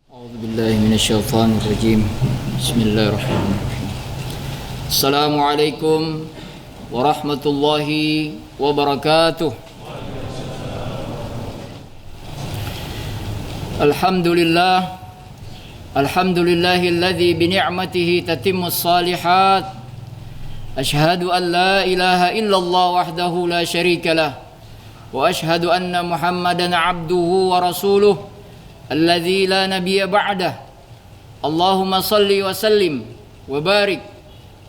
أعوذ بالله من الشيطان الرجيم. بسم الله الرحمن الرحيم. السلام عليكم ورحمة الله وبركاته. الحمد لله الذي بنعمته تتم الصالحات. أشهد أن لا إله إلا الله وحده لا شريك له، وأشهد أن محمدا عبده ورسوله الذي لا نبي بعده. اللهم صل وسلم وبارك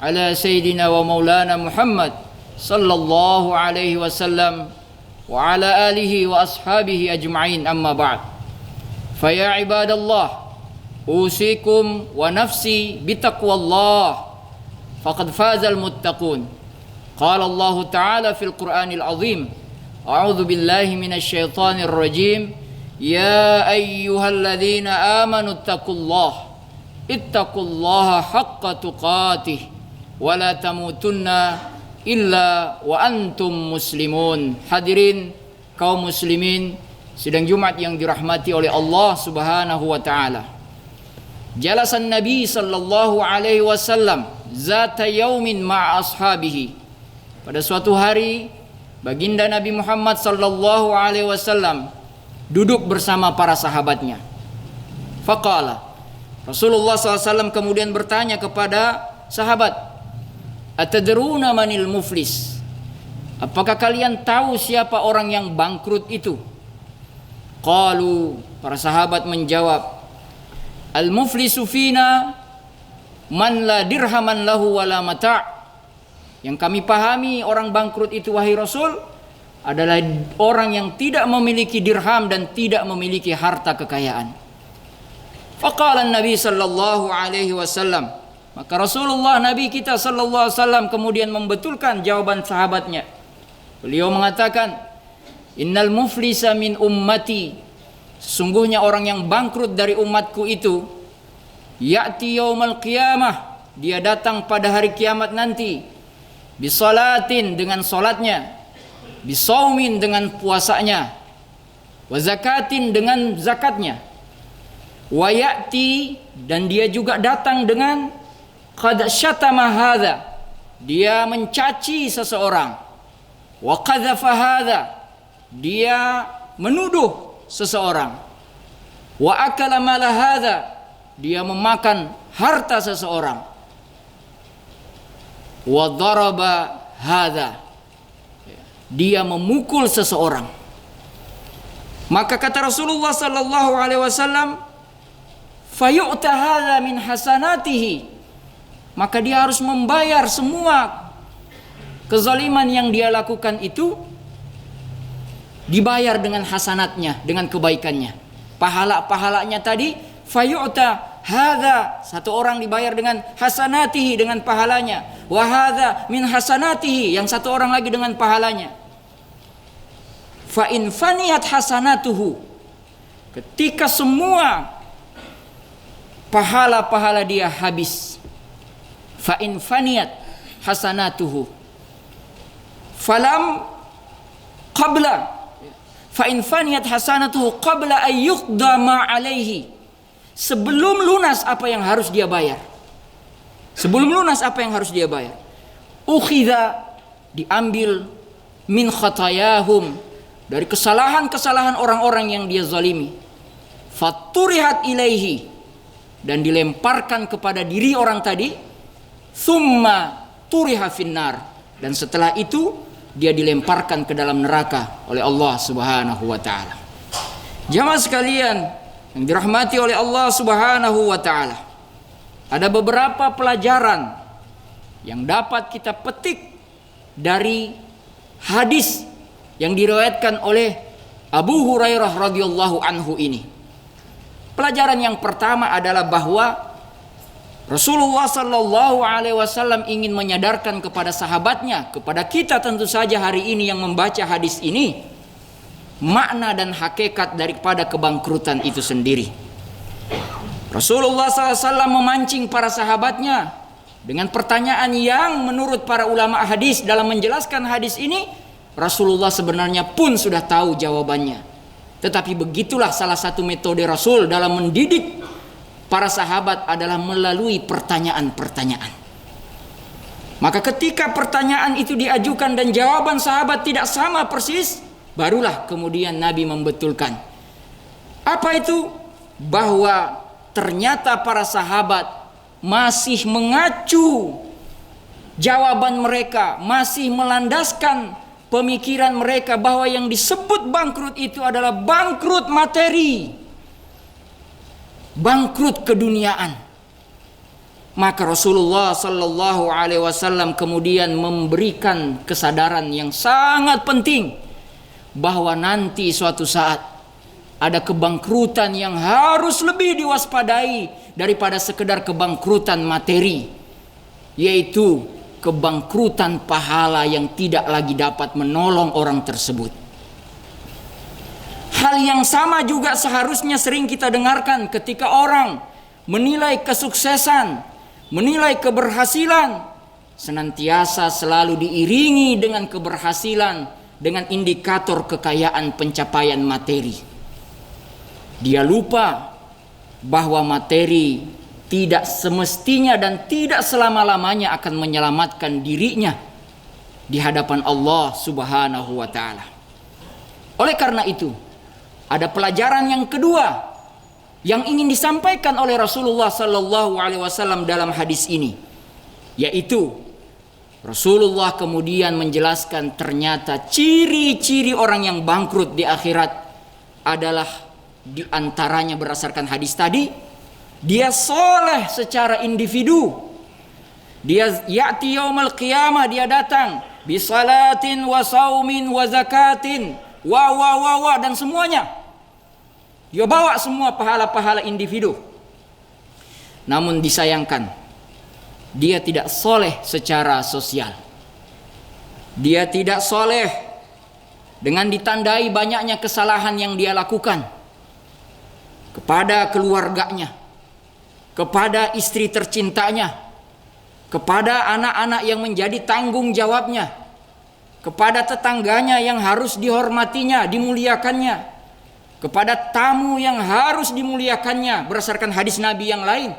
على سيدنا ومولانا محمد صلى الله عليه وسلم وعلى آله وأصحابه أجمعين. أما بعد، فيا عباد الله، أوصيكم ونفسي بتقوى الله، فقد فاز المتقون. قال الله تعالى في القرآن العظيم: أعوذ بالله من الشيطان الرجيم. يا أيها الذين آمنوا اتقوا الله حق تقاته ولا تموتن إلا وأنتم مسلمون. Hadirin kaum muslimin sidang Jumat yang dirahmati oleh Allah Subhanahu wa taala. Jalasan Nabi sallallahu alaihi wasallam zata yaumin ma'a ashabihi. Pada suatu hari baginda Nabi Muhammad sallallahu alaihi wasallam duduk bersama para sahabatnya. Faqala, Rasulullah SAW kemudian bertanya kepada sahabat, Atadruna manil muflis? Apakah kalian tahu siapa orang yang bangkrut itu? Qalu, para sahabat menjawab, Al-muflisu fina man la dirhaman lahu wala mata'. Yang kami pahami orang bangkrut itu, wahai Rasul, adalah orang yang tidak memiliki dirham dan tidak memiliki harta kekayaan. Faqala Nabi sallallahu alaihi wasallam, maka Rasulullah Nabi kita sallallahu alaihi wasallam kemudian membetulkan jawaban sahabatnya. Beliau mengatakan, Innal muflisa min ummati, sesungguhnya orang yang bangkrut dari umatku itu, ya'ti yaumal qiyamah, dia datang pada hari kiamat nanti, bisalatin, dengan salatnya, bisaumin, dengan puasanya, wa zakatin, dengan zakatnya, wa ya'ti, dan dia juga datang dengan qad syatama hadza, dia mencaci seseorang, wa qadhafa hadza, dia menuduh seseorang, wa akala mala hadza, dia memakan harta seseorang, wa daraba hadza, dia memukul seseorang. Maka kata Rasulullah sallallahu alaihi wasallam, fayu'ta hadza min hasanatihi, maka dia harus membayar semua kezaliman yang dia lakukan itu, dibayar dengan hasanatnya, dengan kebaikannya, pahala-pahalanya tadi. Fayu'ta hadza, satu orang dibayar dengan hasanatihi, dengan pahalanya, wa hadza min hasanatihi, yang satu orang lagi dengan pahalanya. Fa in faniyat hasanatuhu, ketika semua pahala-pahala dia habis, fa in faniyat hasanatuhu falam qabla, fa in faniyat hasanatuhu qabla ay yuqda ma alaihi, sebelum lunas apa yang harus dia bayar, sebelum lunas apa yang harus dia bayar, ukhidha, diambil, min khatayahum, dari kesalahan-kesalahan orang-orang yang dia zalimi, faturihat ilaihi, dan dilemparkan kepada diri orang tadi, thumma turiha finnar, dan setelah itu dia dilemparkan ke dalam neraka oleh Allah Subhanahu wa taala. Jamaah sekalian yang dirahmati oleh Allah Subhanahu wa taala, ada beberapa pelajaran yang dapat kita petik dari hadis yang diriwayatkan oleh Abu Hurairah radhiyallahu anhu ini. Pelajaran yang pertama adalah bahwa Rasulullah sallallahu alaihi wasallam ingin menyadarkan kepada sahabatnya, kepada kita tentu saja hari ini yang membaca hadis ini, makna dan hakikat daripada kebangkrutan itu sendiri. Rasulullah SAW memancing para sahabatnya dengan pertanyaan yang menurut para ulama hadis dalam menjelaskan hadis ini, Rasulullah sebenarnya pun sudah tahu jawabannya. Tetapi begitulah salah satu metode Rasul dalam mendidik para sahabat adalah melalui pertanyaan-pertanyaan. Maka ketika pertanyaan itu diajukan dan jawaban sahabat tidak sama persis, barulah kemudian Nabi membetulkan. Apa itu? Bahwa ternyata para sahabat masih mengacu jawaban mereka, masih melandaskan pemikiran mereka bahwa yang disebut bangkrut itu adalah bangkrut materi, bangkrut keduniaan. Maka Rasulullah sallallahu alaihi wasallam kemudian memberikan kesadaran yang sangat penting bahwa nanti suatu saat ada kebangkrutan yang harus lebih diwaspadai daripada sekedar kebangkrutan materi, yaitu kebangkrutan pahala yang tidak lagi dapat menolong orang tersebut. Hal yang sama juga seharusnya sering kita dengarkan ketika orang menilai kesuksesan, menilai keberhasilan, senantiasa selalu diiringi dengan keberhasilan dengan indikator kekayaan pencapaian materi. Dia lupa bahwa materi tidak semestinya dan tidak selama-lamanya akan menyelamatkan dirinya di hadapan Allah Subhanahu wa taala. Oleh karena itu, ada pelajaran yang kedua yang ingin disampaikan oleh Rasulullah sallallahu alaihi wasallam dalam hadis ini, yaitu Rasulullah kemudian menjelaskan ternyata ciri-ciri orang yang bangkrut di akhirat adalah di antaranya berdasarkan hadis tadi, dia soleh secara individu. Dia ya'ti yaumal qiyamah, dia datang bi salatin wa saumin wa zakatin wa dan semuanya. Dia bawa semua pahala-pahala individu. Namun disayangkan, dia tidak soleh secara sosial. Dia tidak soleh dengan ditandai banyaknya kesalahan yang dia lakukan kepada keluarganya, kepada istri tercintanya, kepada anak-anak yang menjadi tanggung jawabnya, kepada tetangganya yang harus dihormatinya, dimuliakannya, kepada tamu yang harus dimuliakannya berdasarkan hadis Nabi yang lain.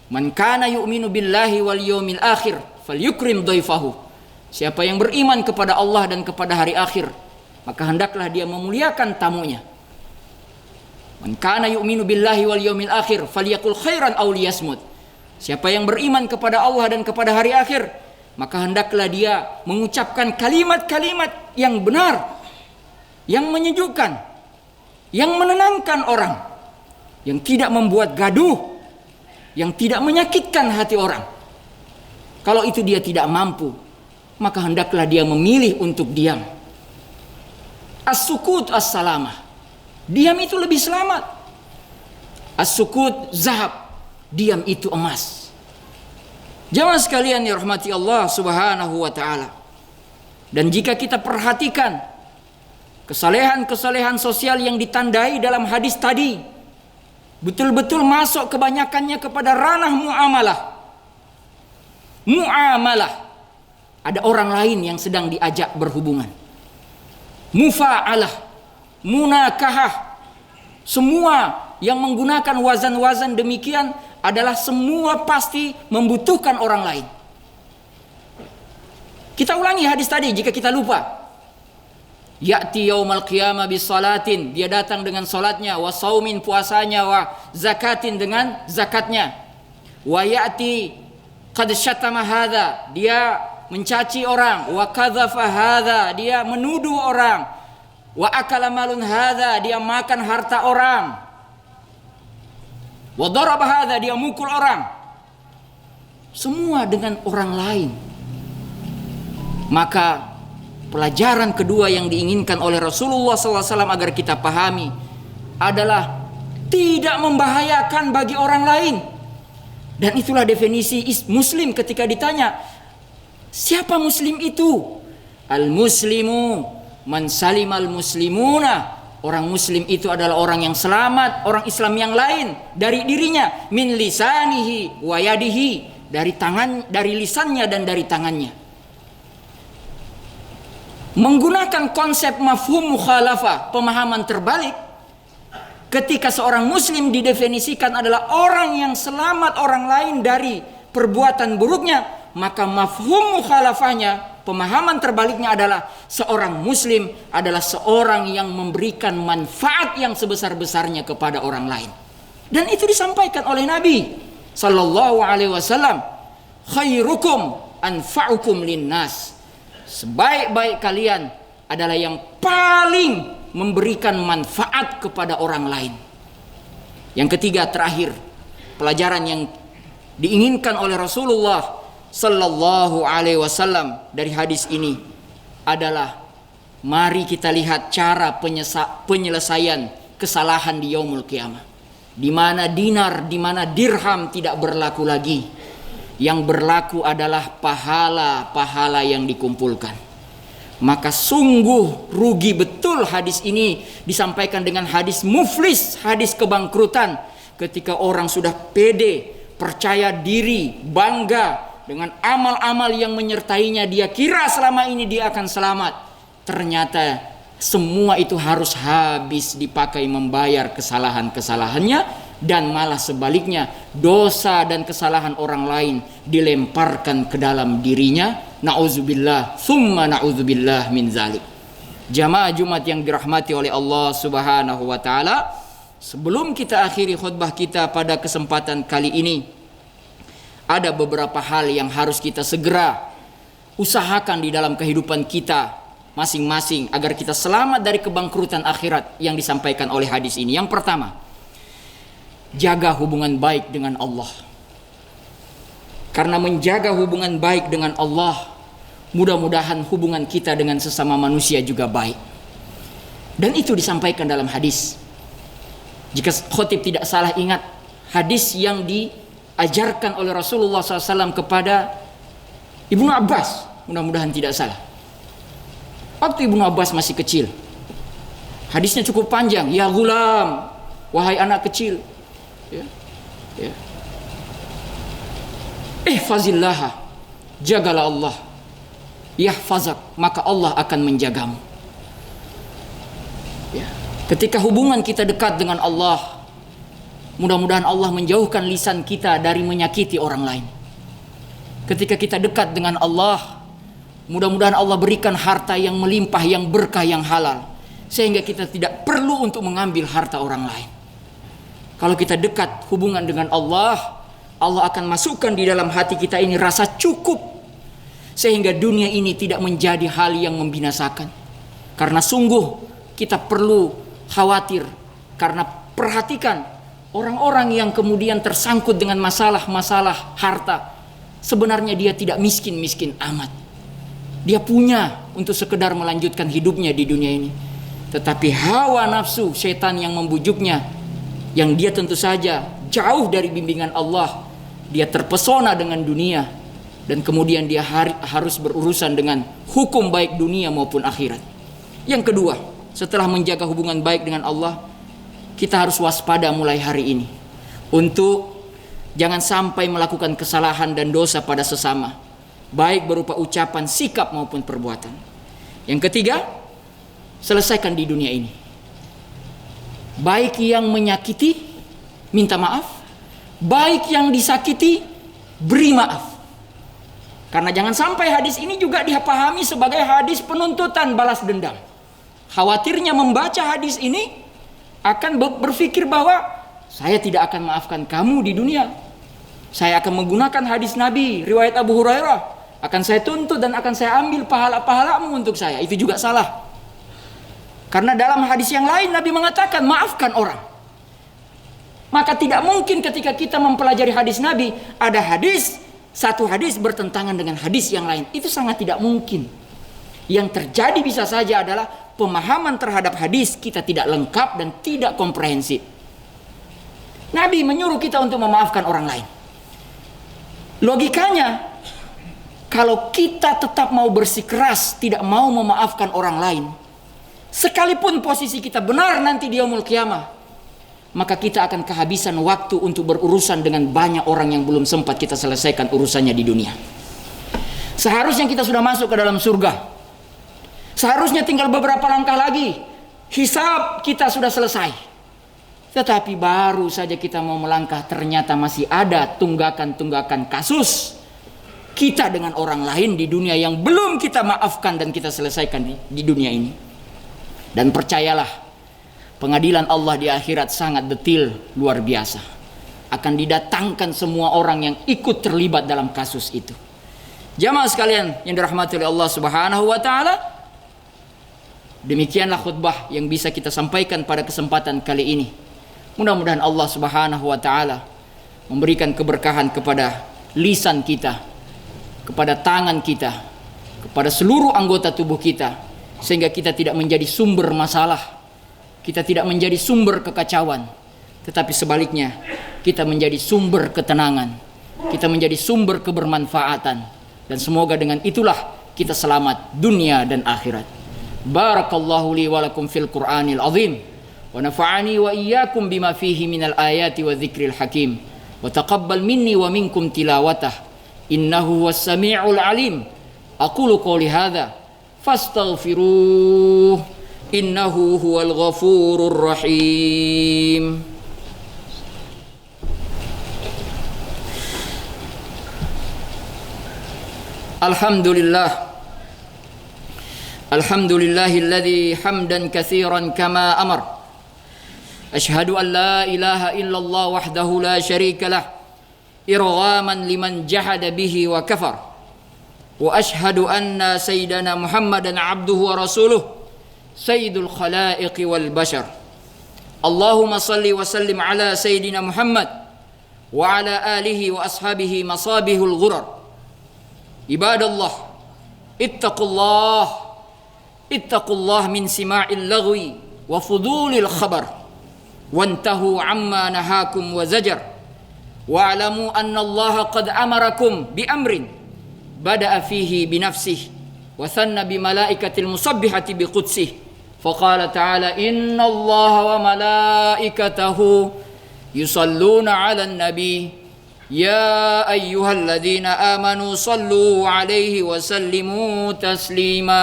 Man kana yu'minu billahi wal yawmil akhir falyukrim dhaifahu. Siapa yang beriman kepada Allah dan kepada hari akhir, maka hendaklah dia memuliakan tamunya. Man kana yu'minu billahi wal yawmil akhir falyakul khairan aw liyasmut. Siapa yang beriman kepada Allah dan kepada hari akhir, maka hendaklah dia mengucapkan kalimat-kalimat yang benar, yang menyejukkan, yang menenangkan orang, yang tidak membuat gaduh, yang tidak menyakitkan hati orang. Kalau itu dia tidak mampu, maka hendaklah dia memilih untuk diam. As-sukut as-salamah. Diam itu lebih selamat. As-sukut zahab. Diam itu emas. Jamaah sekalian yang dirahmati Allah Subhanahu wa taala. Dan jika kita perhatikan kesalehan-kesalehan sosial yang ditandai dalam hadis tadi, betul-betul masuk kebanyakannya kepada ranah muamalah. Muamalah. Ada orang lain yang sedang diajak berhubungan. Mufa'alah, munakahah. Semua yang menggunakan wazan-wazan demikian adalah semua pasti membutuhkan orang lain. Kita ulangi hadis tadi jika kita lupa. Ya'ti yaumal qiyamah bisalatin, dia datang dengan salatnya, wa saumin puasanya, wa zakatin dengan zakatnya. Wa ya'ti qad syatama hadza, dia mencaci orang, wa kadzafa hadza, dia menuduh orang, wa akala malun hadza, dia makan harta orang, wa daraba hadza, dia mukul orang. Semua dengan orang lain. Maka pelajaran kedua yang diinginkan oleh Rasulullah SAW agar kita pahami adalah tidak membahayakan bagi orang lain. Dan itulah definisi muslim ketika ditanya, siapa muslim itu? Al-muslimu man salimal muslimuna. Orang muslim itu adalah orang yang selamat, orang Islam yang lain dari dirinya, min lisanihi wa yadihi, dari tangan, dari lisannya dan dari tangannya. Menggunakan konsep mafhum mukhalafah, pemahaman terbalik, ketika seorang muslim didefinisikan adalah orang yang selamat orang lain dari perbuatan buruknya, maka mafhum mukhalafahnya, pemahaman terbaliknya adalah seorang muslim adalah seorang yang memberikan manfaat yang sebesar-besarnya kepada orang lain. Dan itu disampaikan oleh Nabi sallallahu alaihi wasallam, khairukum anfa'ukum linnas. Sebaik-baik kalian adalah yang paling memberikan manfaat kepada orang lain. Yang ketiga, terakhir, pelajaran yang diinginkan oleh Rasulullah sallallahu alaihi wasallam dari hadis ini adalah mari kita lihat cara penyelesaian kesalahan di yaumul qiyamah, di mana dinar, di mana dirham tidak berlaku lagi. Yang berlaku adalah pahala-pahala yang dikumpulkan. Maka sungguh rugi betul hadis ini disampaikan dengan hadis muflis, hadis kebangkrutan. Ketika orang sudah pede, percaya diri, bangga dengan amal-amal yang menyertainya, dia kira selama ini dia akan selamat. Ternyata semua itu harus habis dipakai membayar kesalahan-kesalahannya, dan malah sebaliknya dosa dan kesalahan orang lain dilemparkan ke dalam dirinya. Na'udzubillah, summa na'udzubillah min zalik. Jamaah Jumat yang dirahmati oleh Allah Subhanahu wa taala, sebelum kita akhiri khutbah kita pada kesempatan kali ini, ada beberapa hal yang harus kita segera usahakan di dalam kehidupan kita masing-masing agar kita selamat dari kebangkrutan akhirat yang disampaikan oleh hadis ini. Yang pertama, jaga hubungan baik dengan Allah. Karena menjaga hubungan baik dengan Allah, mudah-mudahan hubungan kita dengan sesama manusia juga baik. Dan itu disampaikan dalam hadis. Jika khotib tidak salah ingat, hadis yang diajarkan oleh Rasulullah SAW kepada Ibnu Abbas, mudah-mudahan tidak salah. Waktu Ibnu Abbas masih kecil, hadisnya cukup panjang. Ya gulam, wahai anak kecil, ihfazillah, jagalah Allah, yahfazak, maka Allah akan menjagamu. Ketika hubungan kita dekat dengan Allah, mudah-mudahan Allah menjauhkan lisan kita dari menyakiti orang lain. Ketika kita dekat dengan Allah, mudah-mudahan Allah berikan harta yang melimpah, yang berkah, yang halal, sehingga kita tidak perlu untuk mengambil harta orang lain. Kalau kita dekat hubungan dengan Allah, Allah akan masukkan di dalam hati kita ini rasa cukup, sehingga dunia ini tidak menjadi hal yang membinasakan. Karena sungguh kita perlu khawatir, karena perhatikan orang-orang yang kemudian tersangkut dengan masalah-masalah harta, sebenarnya dia tidak miskin-miskin amat. Dia punya untuk sekedar melanjutkan hidupnya di dunia ini, tetapi hawa nafsu setan yang membujuknya, yang dia tentu saja jauh dari bimbingan Allah, dia terpesona dengan dunia, dan kemudian dia harus berurusan dengan hukum baik dunia maupun akhirat. Yang kedua, setelah menjaga hubungan baik dengan Allah, kita harus waspada mulai hari ini untuk jangan sampai melakukan kesalahan dan dosa pada sesama, baik berupa ucapan, sikap maupun perbuatan. Yang ketiga, selesaikan di dunia ini. Baik yang menyakiti, minta maaf. Baik yang disakiti, beri maaf. Karena jangan sampai hadis ini juga dipahami sebagai hadis penuntutan balas dendam. Khawatirnya membaca hadis ini akan berpikir bahwa saya tidak akan maafkan kamu di dunia. Saya akan menggunakan hadis Nabi, riwayat Abu Hurairah, akan saya tuntut dan akan saya ambil pahala-pahalamu untuk saya. Itu juga salah. Karena dalam hadis yang lain Nabi mengatakan maafkan orang. Maka tidak mungkin ketika kita mempelajari hadis Nabi, ada satu hadis bertentangan dengan hadis yang lain. Itu sangat tidak mungkin. Yang terjadi bisa saja adalah pemahaman terhadap hadis kita tidak lengkap dan tidak komprehensif. Nabi menyuruh kita untuk memaafkan orang lain. Logikanya, kalau kita tetap mau bersikeras tidak mau memaafkan orang lain, sekalipun posisi kita benar nanti di yaumul qiyamah, maka kita akan kehabisan waktu untuk berurusan dengan banyak orang yang belum sempat kita selesaikan urusannya di dunia. Seharusnya kita sudah masuk ke dalam surga. Seharusnya tinggal beberapa langkah lagi, hisab kita sudah selesai. Tetapi baru saja kita mau melangkah, ternyata masih ada tunggakan-tunggakan kasus kita dengan orang lain di dunia yang belum kita maafkan dan kita selesaikan di dunia ini. Dan percayalah, pengadilan Allah di akhirat sangat detil, luar biasa. Akan didatangkan semua orang yang ikut terlibat dalam kasus itu. Jamaah sekalian yang dirahmati oleh Allah Subhanahu wa taala, demikianlah khutbah yang bisa kita sampaikan pada kesempatan kali ini. Mudah-mudahan Allah Subhanahu wa taala memberikan keberkahan kepada lisan kita, kepada tangan kita, kepada seluruh anggota tubuh kita, sehingga kita tidak menjadi sumber masalah, kita tidak menjadi sumber kekacauan, tetapi sebaliknya kita menjadi sumber ketenangan, kita menjadi sumber kebermanfaatan, dan semoga dengan itulah kita selamat dunia dan akhirat. Barakallahu li wa lakum fil Qur'anil azim, wa nafa'ani wa iyyakum bima fihi minal ayati wa dzikril hakim, wa taqabbal minni wa minkum tilawatah, innahu huwas sami'ul alim. Aqulu qouli hadza fastaghfiruh, innahu huwal ghafurur rahim. Alhamdulillahilladzi hamdan katsiran kama amar. Ashhadu an la ilaha illallah wahdahu la syarika lah, irghaman liman jahada bihi wa kafar. Wa ashhadu anna sayyidana Muhammadan abduhu wa rasuluh, sayyidul khalaiqi wal bashar. Allahumma salli wa sallim ala sayyidina Muhammad wa ala alihi wa ashabihi masabihul ghurar. Ibadallah, ittaqullah min sima'il lagwi wa fudulil khabar, wantahu amma nahakum wa zajar, wa'lamu anna Allah qad amarakum bi amrin bada'a fihi bi nafsihi wa thanna bi malaikatil musabbihati bi qudsih, faqala ta'ala inna Allah wa malaikatahu yusalluna 'alan nabi ya ayyuhalladzina amanu sallu 'alaihi wa sallimu taslima.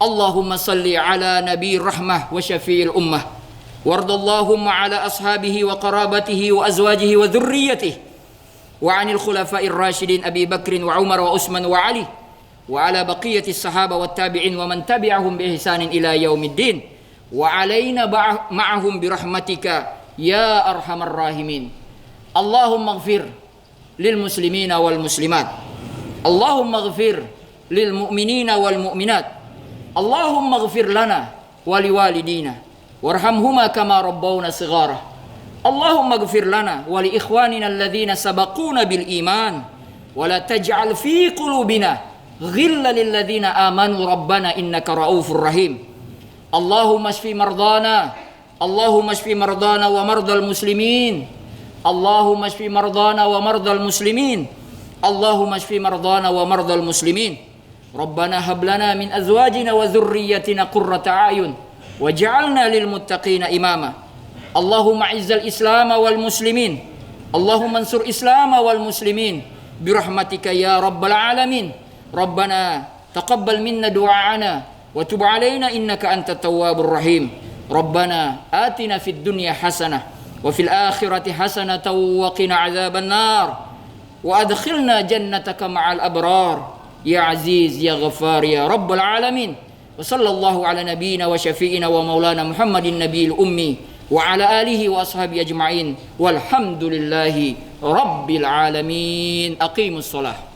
Allahumma salli ala nabi rahmah wa syafi'il ummah, wardallahumma ala ashabihi wa qarabatihi wa azwajihi wa dhurriyyatihi wa 'anil khulafa'ir rasyidin Abi Bakrin wa Umar wa Utsman wa Ali wa ala baqiyati sahaba wat tabi'in wa man tabi'ahum bi ihsanin ila yaumiddin wa 'alaina ma'ahum bi rahmatika ya arhamar rahimin. Allahumma ighfir lil muslimina wal muslimat, Allahumma ighfir lil mu'minina wal mu'minat, Allahumma ighfir lana wa liwalidina warhamhuma kama rabbawna shighara, Allahumma ighfir lana wa li ikhwanina alladhina sabaquna bil iman wa la taj'al fi qulubina ghillan lil ladzina amanu rabbana innaka raufur rahim. Allahumma shfi mardana, Allahumma shfi mardana wa mardal muslimin, Allahumma shfi mardana wa mardal muslimin, Allahumma shfi mardana wa mardal muslimin. Rabbana hab lana min azwajina wa dhurriyyatina qurrata a'yun waj'alna lil muttaqina imama. Allahumma izzal islam wal muslimin, Allahumma ansur islam wal muslimin bi rahmatika ya rabbal alamin. Rabbana taqabbal minna du'aana wa tub 'alaina innaka antat tawwabur rahim. Rabbana atina fid dunya hasanah wa fil akhirati hasanatan wa qina adzaban nar wa adkhilna jannataka ma'al abrar ya aziz ya ghaffar ya rabbal alamin. Wa sallallahu ala nabiyyina wa syafi'ina wa maulana Muhammadin nabiyil ummi wa ala alihi wa ashabihi ajma'in walhamdulillahi rabbil alamin. Aqimus shalah.